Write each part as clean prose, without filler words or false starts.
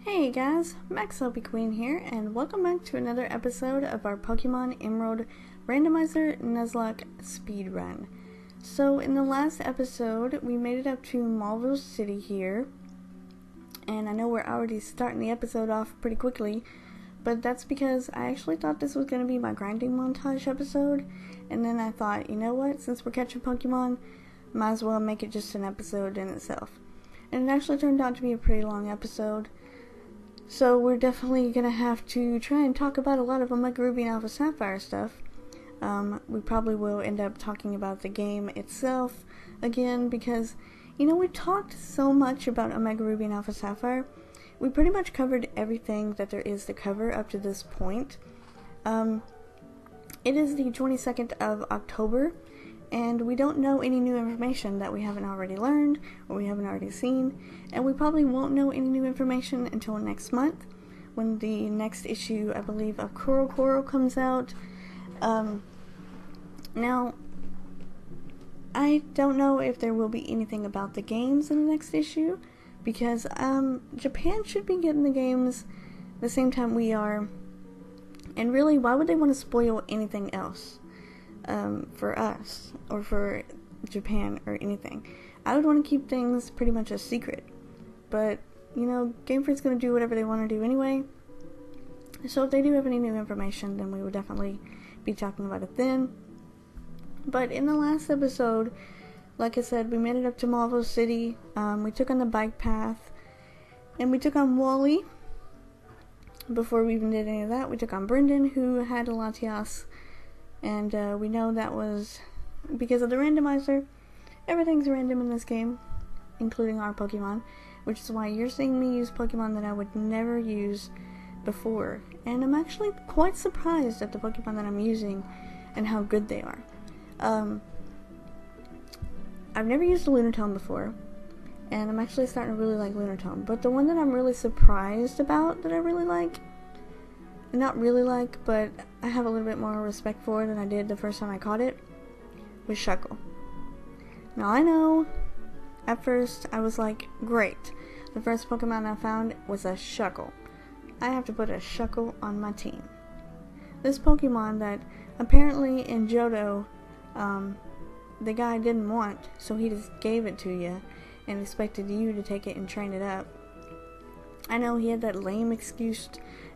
Hey guys, MaxLPQueen here, and welcome back to another episode of our Pokemon Emerald Randomizer Nuzlocke Speedrun. So in the last episode, we made it up to Marvel City here, and I know we're already starting the episode off pretty quickly, but that's because I actually thought this was going to be my grinding montage episode, and then I thought, you know what, since we're catching Pokemon, might as well make it just an episode in itself. And it actually turned out to be a pretty long episode. So we're definitely going to have to try and talk about a lot of Omega Ruby and Alpha Sapphire stuff. We probably will end up talking about the game itself again because, you know, we talked so much about Omega Ruby and Alpha Sapphire. We pretty much covered everything that there is to cover up to this point. It is the 22nd of October, and we don't know any new information that we haven't already learned or we haven't already seen, and we probably won't know any new information until next month when the next issue, I believe, of Kuro comes out. Now, I don't know if there will be anything about the games in the next issue because Japan should be getting the games the same time we are, and really, why would they want to spoil anything else? For us, or for Japan, or anything. I would want to keep things pretty much a secret. But, you know, GameFreak's going to do whatever they want to do anyway. So if they do have any new information, then we will definitely be talking about it then. But in the last episode, like I said, we made it up to Marvel City. We took on the bike path. And we took on Wally. Before we even did any of that, we took on Brendan, who had a Latias. And we know that was because of the randomizer. Everything's random in this game, including our Pokemon, which is why you're seeing me use Pokemon that I would never use before. And I'm actually quite surprised at the Pokemon that I'm using and how good they are. I've never used a Lunatone before, and I'm actually starting to really like Lunatone. But the one that I'm really surprised about that I really like, not really like, but I have a little bit more respect for it than I did the first time I caught it, was Shuckle. Now I know, at first I was like, great, the first Pokemon I found was a Shuckle. I have to put a Shuckle on my team. This Pokemon that apparently in Johto, the guy didn't want, so he just gave it to you and expected you to take it and train it up. I know he had that lame excuse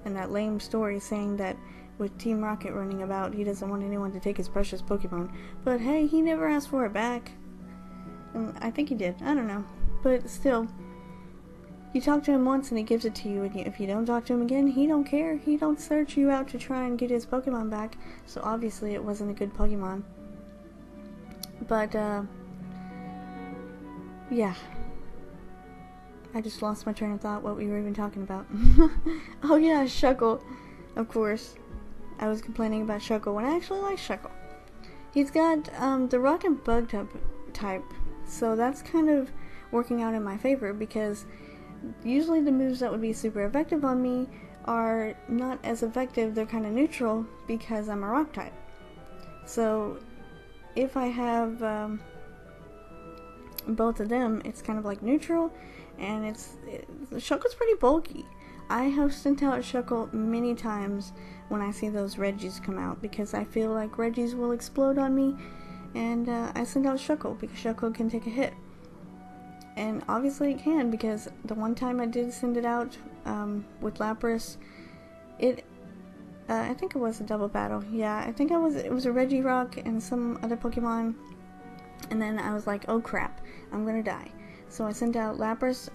and that lame story saying that with Team Rocket running about, he doesn't want anyone to take his precious Pokemon. But hey, he never asked for it back. And I think he did. I don't know. But still, you talk to him once and he gives it to you, and if you don't talk to him again, he don't care. He don't search you out to try and get his Pokemon back. So obviously it wasn't a good Pokemon. But, yeah. I just lost my train of thought what we were even talking about. Oh yeah, Shuckle. Of course. I was complaining about Shuckle when I actually like Shuckle. He's got the Rock and Bug type, so that's kind of working out in my favor because usually the moves that would be super effective on me are not as effective, they're kind of neutral because I'm a Rock type. So if I have both of them, it's kind of like neutral. And Shuckle's pretty bulky. I have sent out Shuckle many times when I see those Reggies come out because I feel like Reggies will explode on me, and I send out Shuckle because Shuckle can take a hit. And obviously it can because the one time I did send it out with Lapras, I think it was a double battle. Yeah, I think it was a Regirock and some other Pokemon, and then I was like, oh crap, I'm gonna die. So I sent out Lapras,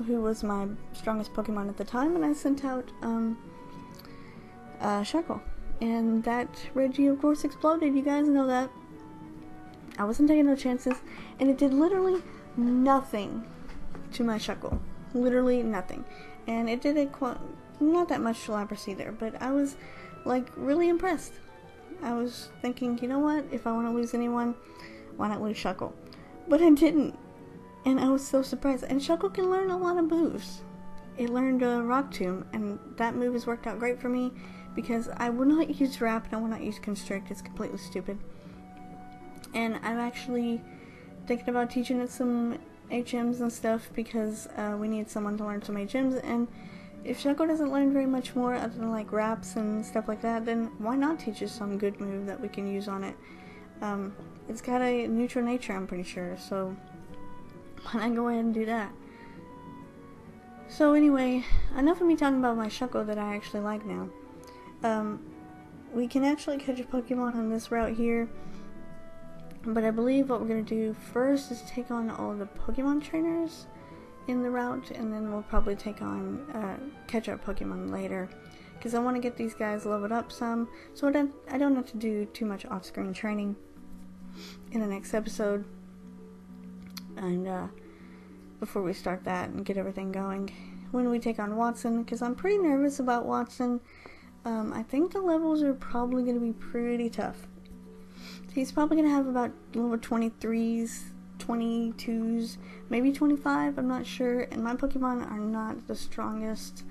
who was my strongest Pokemon at the time, and I sent out Shuckle. And that Reggie, of course, exploded. You guys know that. I wasn't taking no chances, and it did literally nothing to my Shuckle. Literally nothing. And it did not that much to Lapras either, but I was, like, really impressed. I was thinking, you know what, if I want to lose anyone, why not lose Shuckle? But I didn't. And I was so surprised. And Shuckle can learn a lot of moves. It learned Rock Tomb, and that move has worked out great for me because I will not use Wrap and I will not use Constrict. It's completely stupid. And I'm actually thinking about teaching it some HMs and stuff because we need someone to learn some HMs, and if Shuckle doesn't learn very much more other than like wraps and stuff like that, then why not teach us some good move that we can use on it? It's got a neutral nature, I'm pretty sure, so why not go ahead and do that? So anyway, enough of me talking about my Shuckle that I actually like now. We can actually catch a Pokemon on this route here, but I believe what we're going to do first is take on all the Pokemon trainers in the route, and then we'll probably take on catch our Pokemon later, because I want to get these guys leveled up some, so I don't have to do too much off-screen training in the next episode, and before we start that and get everything going. When we take on Watson, because I'm pretty nervous about Watson. I think the levels are probably going to be pretty tough. He's probably going to have about level 23s, 22s, maybe 25, I'm not sure. And my Pokemon are not the strongest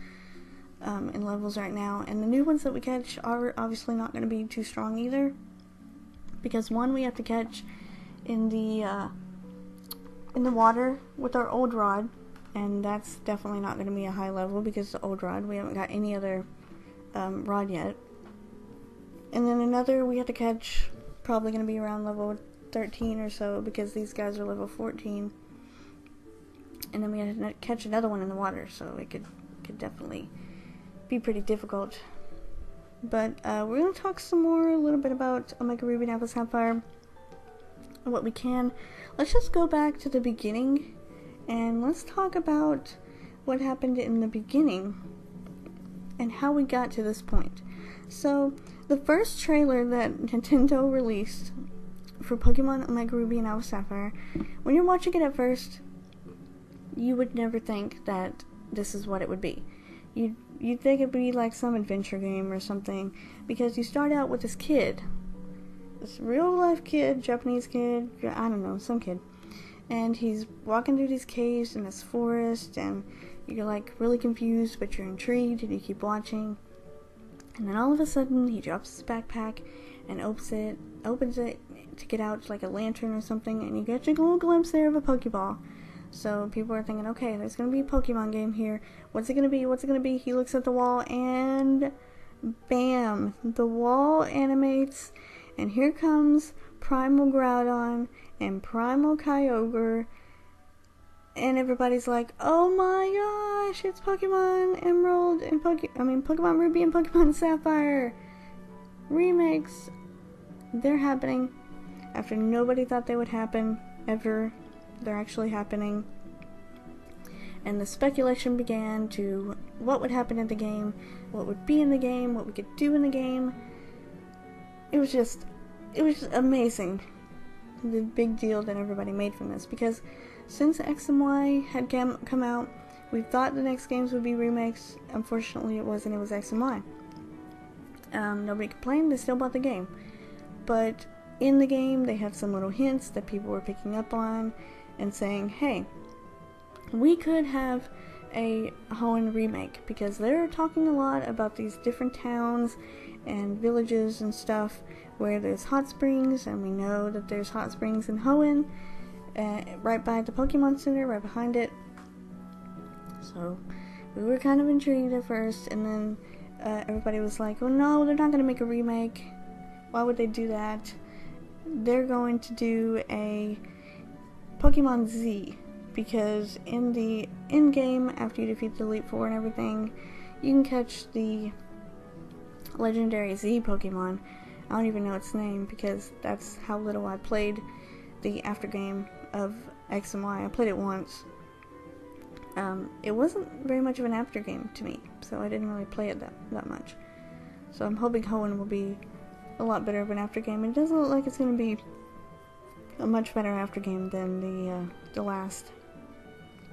in levels right now. And the new ones that we catch are obviously not going to be too strong either. Because one, we have to catch in the water with our old rod. And that's definitely not going to be a high level because the old rod, we haven't got any other rod yet. And then another we have to catch, probably going to be around level 13 or so, because these guys are level 14. And then we have to catch another one in the water, so it could definitely be pretty difficult. But we're going to talk some more a little bit about Omega Ruby and Alpha Sapphire, what we can. Let's just go back to the beginning and let's talk about what happened in the beginning and how we got to this point. So, the first trailer that Nintendo released for Pokemon Omega Ruby and Alpha Sapphire, when you're watching it at first, you would never think that this is what it would be. You'd think it'd be like some adventure game or something, because you start out with this kid. This real-life kid, Japanese kid, I don't know, some kid. And he's walking through these caves in this forest, and you're like really confused, but you're intrigued, and you keep watching. And then all of a sudden, he drops his backpack and opens it to get out like a lantern or something, and you get a little glimpse there of a Pokeball. So people are thinking, okay, there's gonna be a Pokemon game here. What's it gonna be? What's it gonna be? He looks at the wall, and bam! The wall animates, and here comes Primal Groudon and Primal Kyogre, and everybody's like, oh my gosh, it's Pokemon Emerald and Pokemon Ruby and Pokemon Sapphire remakes. They're happening after nobody thought they would happen ever. They're actually happening. And the speculation began to what would happen in the game, what would be in the game, what we could do in the game. It was just amazing, the big deal that everybody made from this, because since X and Y had come out, we thought the next games would be remakes. Unfortunately, it wasn't. It was X and Y. Nobody complained. They still bought the game. But in the game, they had some little hints that people were picking up on and saying, hey, we could have a Hoenn remake, because they're talking a lot about these different towns and villages and stuff where there's hot springs, and we know that there's hot springs in Hoenn, right by the Pokemon Center, right behind it. So we were kind of intrigued at first, and then everybody was like, oh no, they're not going to make a remake. Why would they do that? They're going to do a Pokemon Z, because in the in-game, after you defeat the Elite Four and everything, you can catch the legendary Z Pokemon. I don't even know its name, because that's how little I played the aftergame of X and Y. I played it once. It wasn't very much of an aftergame to me, so I didn't really play it that much. So I'm hoping Hoenn will be a lot better of an aftergame. It doesn't look like it's going to be a much better aftergame than the last.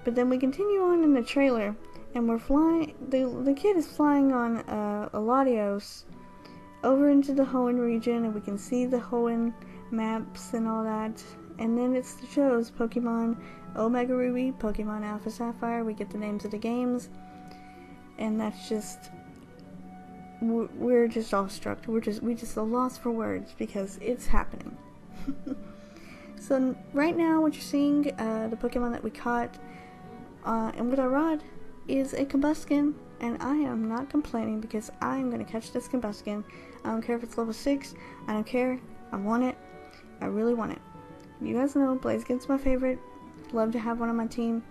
But then we continue on in the trailer, and we're flying. The kid is flying on a Latios over into the Hoenn region, and we can see the Hoenn maps and all that. And then it shows Pokemon Omega Ruby, Pokemon Alpha Sapphire. We get the names of the games, and that's just, we're just awestruck. We just lost for words, because it's happening. So right now, what you're seeing, the Pokemon that we caught, and with our rod, is a Combuskin, and I am not complaining because I am going to catch this Combuskin. I don't care if it's level 6, I don't care, I want it, I really want it. You guys know Blaziken's my favorite, love to have one on my team,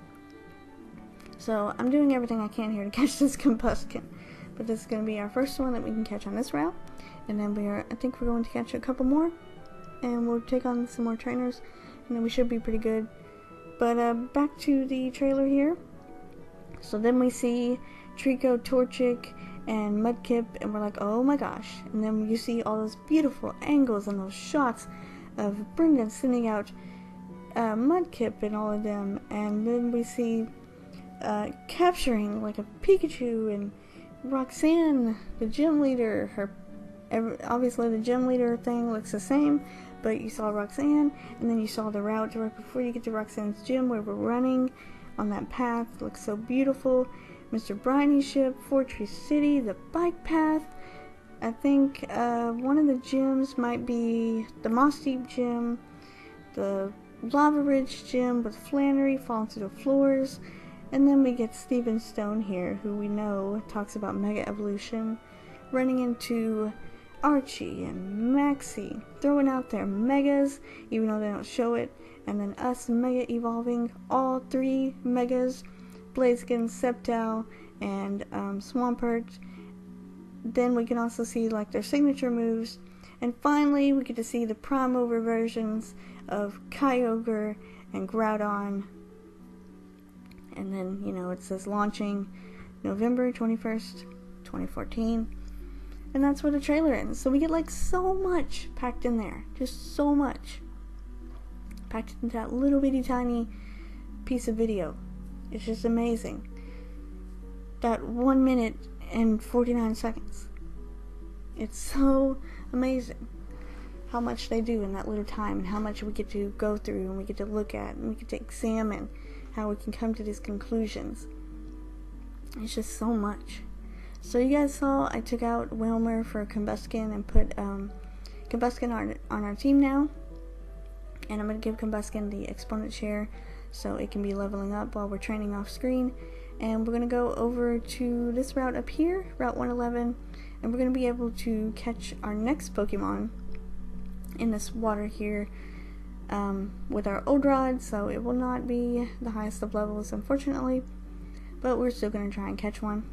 so I'm doing everything I can here to catch this Combuskin. But this is going to be our first one that we can catch on this route, and then I think we're going to catch a couple more, and we'll take on some more trainers, and then we should be pretty good. But back to the trailer here. So then we see Trico, Torchic, and Mudkip, and we're like, oh my gosh. And then you see all those beautiful angles and those shots of Brendan sending out Mudkip and all of them, and then we see capturing like a Pikachu and Roxanne, the gym leader. Obviously the gym leader thing looks the same, but you saw Roxanne, and then you saw the route right before you get to Roxanne's gym where we're running on that path. It looks so beautiful. Mr. Briney's ship, Fortress City, the bike path. I think one of the gyms might be the Moss Deep gym, the Lava Ridge gym with Flannery falling through the floors. And then we get Steven Stone here, who we know talks about Mega Evolution, running into Archie and Maxie, throwing out their Megas, even though they don't show it, and then us Mega Evolving, all 3 Megas, Blaziken, Sceptile, and Swampert. Then we can also see like their signature moves, and finally we get to see the Prime Mover versions of Kyogre and Groudon. And then, you know, it says launching November 21st, 2014. And that's where the trailer ends. So we get like so much packed in there. Just so much. Packed into that little bitty tiny piece of video. It's just amazing. That 1 minute and 49 seconds. It's so amazing how much they do in that little time, and how much we get to go through, and we get to look at, and we get to examine how we can come to these conclusions. It's just so much. So you guys saw I took out Wilmer for Combuskin and put Combuskin on our team now. And I'm going to give Combuskin the Exponent Share so it can be leveling up while we're training off screen. And we're going to go over to this route up here, Route 111, and we're going to be able to catch our next Pokemon in this water here with our old rod, so it will not be the highest of levels, unfortunately, but we're still going to try and catch one.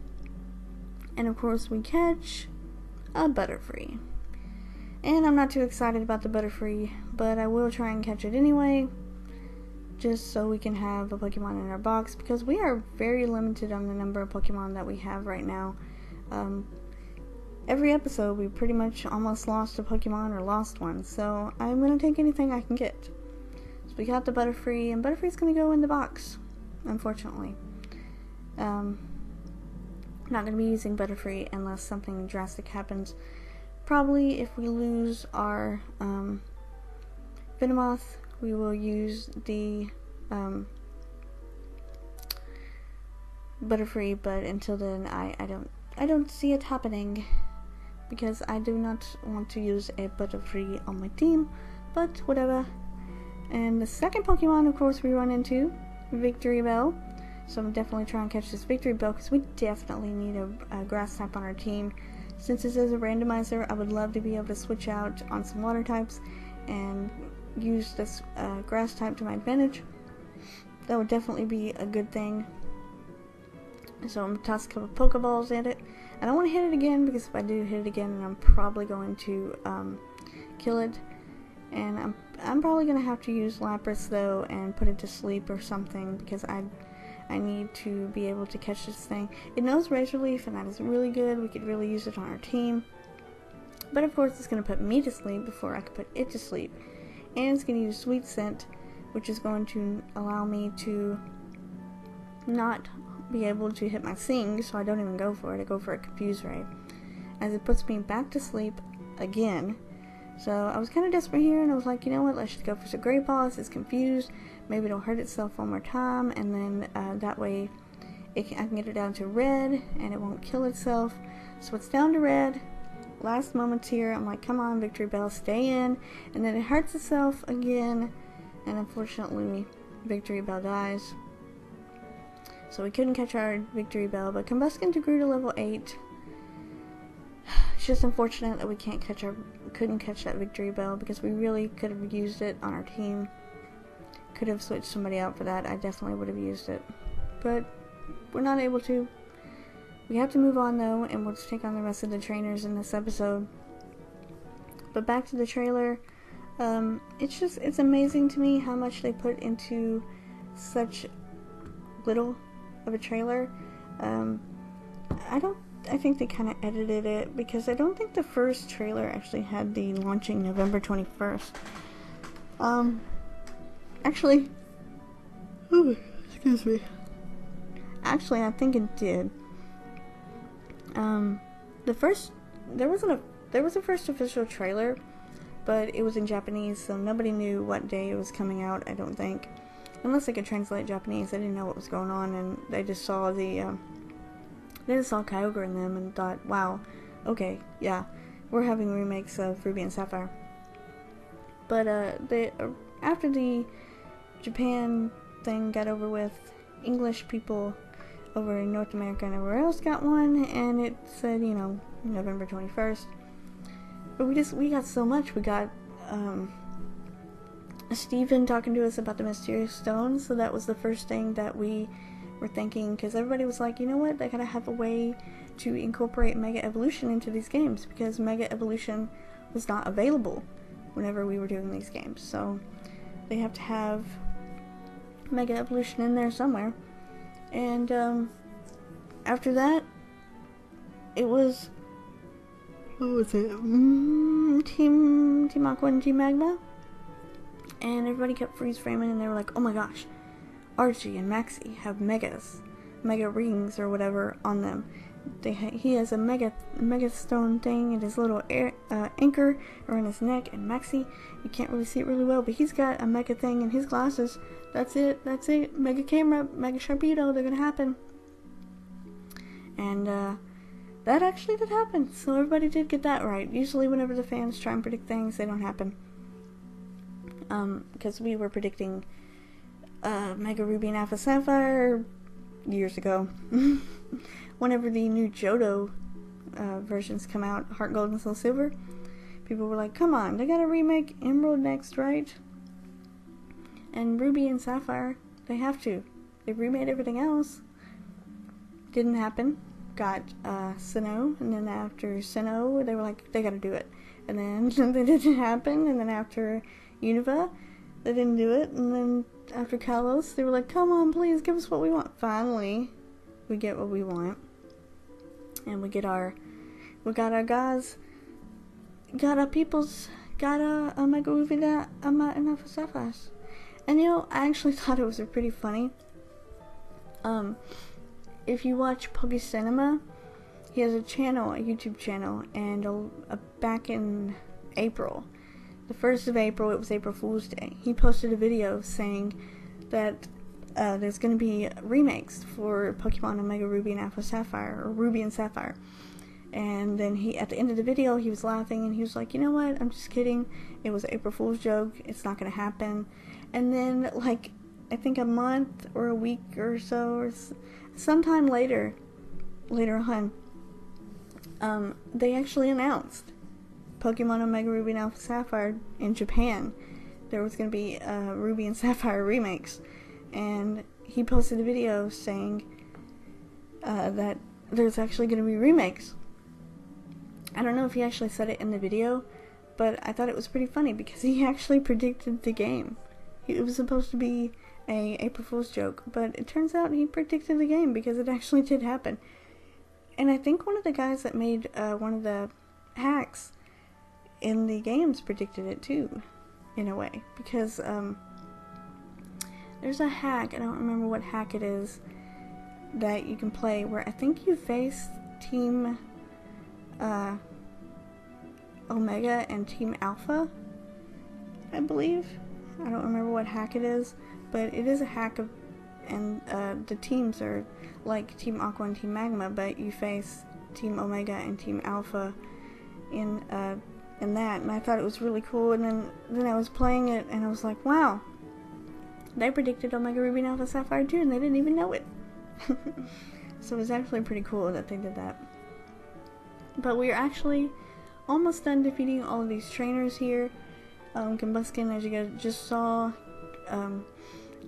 And of course we catch a Butterfree, and I'm not too excited about the Butterfree, but I will try and catch it anyway, just so we can have a Pokemon in our box, because we are very limited on the number of Pokemon that we have right now. Every episode we pretty much almost lost a Pokemon or lost one, so I'm going to take anything I can get. So we got the Butterfree, and Butterfree's going to go in the box, unfortunately. Not going to be using Butterfree unless something drastic happens. Probably if we lose our Venomoth, we will use the Butterfree, but until then I don't see it happening, because I do not want to use a Butterfree on my team, but whatever. And the second Pokemon, of course, we run into Victory Bell. So I'm definitely trying to catch this Victory Bell, because we definitely need a grass type on our team. Since this is a randomizer, I would love to be able to switch out on some water types and use this grass type to my advantage. That would definitely be a good thing. So I'm going to toss a couple Pokeballs at it. I don't want to hit it again, because if I do hit it again, I'm probably going to kill it. And I'm probably going to have to use Lapras, though, and put it to sleep or something, because I need to be able to catch this thing. It knows Razor Leaf, and that is really good. We could really use it on our team. But of course, it's going to put me to sleep before I can put it to sleep. And it's going to use Sweet Scent, which is going to allow me to not be able to hit my Sing, so I don't even go for it. I go for a Confuse Ray, as it puts me back to sleep again. So I was kind of desperate here, and I was like, you know what, let's just go for some Great Balls. It's confused. Maybe it'll hurt itself one more time, and then that way I can get it down to red, and it won't kill itself. So it's down to red. Last moments here, I'm like, come on, Victory Bell, stay in. And then it hurts itself again, and unfortunately, Victory Bell dies. so we couldn't catch our victory bell, but Combuskin grew to level 8. It's just unfortunate that we couldn't catch that victory bell, because we really could have used it on our team. Could have switched somebody out for that. I definitely would have used it, but we're not able to. We have to move on though, and we'll just take on the rest of the trainers in this episode. But back to the trailer. It's amazing to me how much they put into such little of a trailer. I think they kind of edited it, because I don't think the first trailer actually had the launching November 21st. Actually, excuse me. Actually, I think it did. There was a first official trailer, but it was in Japanese, so nobody knew what day it was coming out, I don't think. Unless they could translate Japanese, they didn't know what was going on, and they just saw Kyogre in them and thought, wow, okay, yeah, we're having remakes of Ruby and Sapphire. But after the Japan thing got over with, English people over in North America and everywhere else got one, and it said, November 21st. But we got so much. We got Steven talking to us about the mysterious stones, so that was the first thing that we were thinking, because everybody was like, you know what, they gotta have a way to incorporate Mega Evolution into these games, because Mega Evolution was not available whenever we were doing these games, so they have to have Mega Evolution in there somewhere. And after that, it was, what was it, Team Aqua and Team Magma, and everybody kept freeze framing, and they were like, oh my gosh, Archie and Maxie have Mega rings or whatever on them. He has a Mega stone thing in his little anchor around his neck, and Maxie, you can't really see it really well, but he's got a Mega thing in his glasses. That's it. Mega camera, Mega Sharpedo, they're gonna happen. And that actually did happen, so everybody did get that right. Usually whenever the fans try and predict things, they don't happen. Because we were predicting Mega Ruby and Alpha Sapphire years ago. Whenever the new Johto versions come out, Heart Gold and Soul Silver, people were like, come on, they gotta remake Emerald next, right? And Ruby and Sapphire, they have to. They remade everything else. Didn't happen. Got Sinnoh, and then after Sinnoh, they were like, they gotta do it. And then they didn't happen, and then after Unova, they didn't do it, and then after Kalos, they were like, come on, please, give us what we want. Finally, we get what we want. And we got our guys, got our peoples, got a Mega Ruby and Alpha Sapphire. And I actually thought it was pretty funny. If you watch Poke Cinema, he has a YouTube channel, and back in April, the 1st of April, it was April Fool's Day, he posted a video saying that there's going to be remakes for Pokemon Omega Ruby and Alpha Sapphire, or Ruby and Sapphire. And then at the end of the video, he was laughing, and he was like, you know what, I'm just kidding, it was an April Fool's joke, it's not going to happen. And then, I think a month or a week or so, or sometime later on, they actually announced Pokemon Omega Ruby and Alpha Sapphire in Japan. There was going to be Ruby and Sapphire remakes, and he posted a video saying that there's actually going to be remakes. I don't know if he actually said it in the video, but I thought it was pretty funny because he actually predicted the game. It was supposed to be a April Fool's joke, but it turns out he predicted the game because it actually did happen. And I think one of the guys that made one of the hacks in the games predicted it too, in a way, because there's a hack, I don't remember what hack it is, that you can play where I think you face Team Omega and Team Alpha, I believe. I don't remember what hack it is, but it is a hack of, and the teams are like Team Aqua and Team Magma, but you face Team Omega and Team Alpha in that, and I thought it was really cool. And then I was playing it, and I was like, wow, they predicted Omega Ruby and Alpha Sapphire too, and they didn't even know it. So it's actually pretty cool that they did that. But we're actually almost done defeating all of these trainers here. Combuskin, as you guys just saw,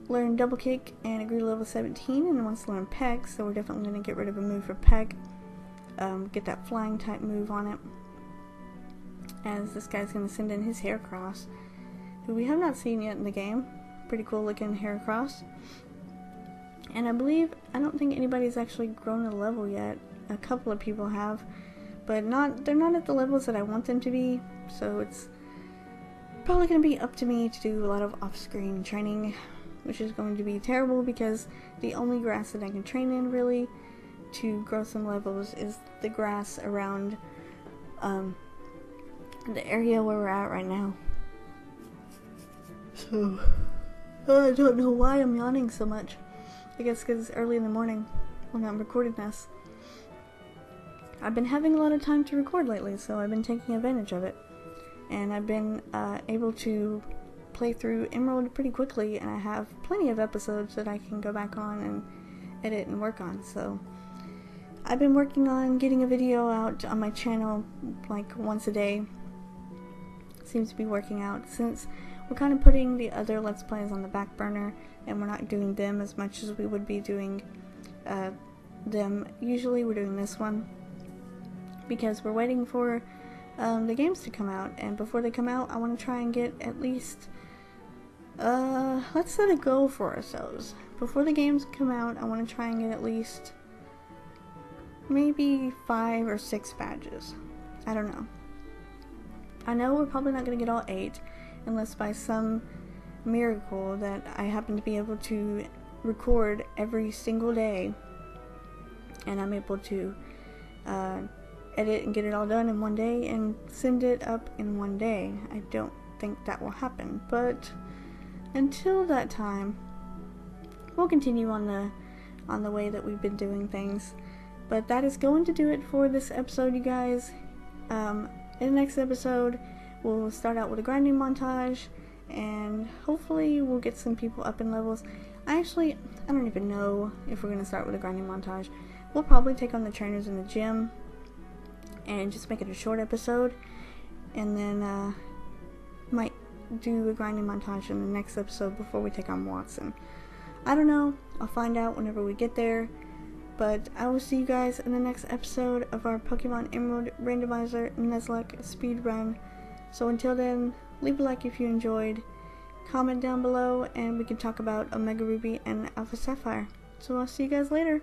learned double kick and agree to level 17, and wants to learn peck, so we're definitely going to get rid of a move for peck. Get that flying type move on it, as this guy's going to send in his Heracross, who we have not seen yet in the game. Pretty cool looking Heracross. And I don't think anybody's actually grown a level yet. A couple of people have, but they're not at the levels that I want them to be, so it's probably going to be up to me to do a lot of off-screen training, which is going to be terrible because the only grass that I can train in really to grow some levels is the grass around the area where we're at right now. So I don't know why I'm yawning so much. I guess because it's early in the morning when I'm recording this. I've been having a lot of time to record lately, so I've been taking advantage of it. And I've been able to play through Emerald pretty quickly, and I have plenty of episodes that I can go back on and edit and work on. So I've been working on getting a video out on my channel like once a day. Seems to be working out, since we're kind of putting the other Let's Plays on the back burner, and we're not doing them as much as we would be doing them. Usually we're doing this one because we're waiting for the games to come out, and before they come out I want to try and get at least let's set a goal for ourselves. Before the games come out, I want to try and get at least maybe 5 or 6 badges. I don't know. I know we're probably not going to get all 8 unless by some miracle that I happen to be able to record every single day and I'm able to edit and get it all done in one day and send it up in one day. I don't think that will happen, but until that time we'll continue on the way that we've been doing things. But that is going to do it for this episode, you guys. In the next episode we'll start out with a grinding montage, and hopefully we'll get some people up in levels. I don't even know if we're going to start with a grinding montage. We'll probably take on the trainers in the gym and just make it a short episode, and then might do a grinding montage in the next episode before we take on Watson. I don't know. I'll find out whenever we get there. But I will see you guys in the next episode of our Pokemon Emerald Randomizer Nuzlocke Speedrun. So until then, leave a like if you enjoyed, comment down below, and we can talk about Omega Ruby and Alpha Sapphire. So I'll see you guys later.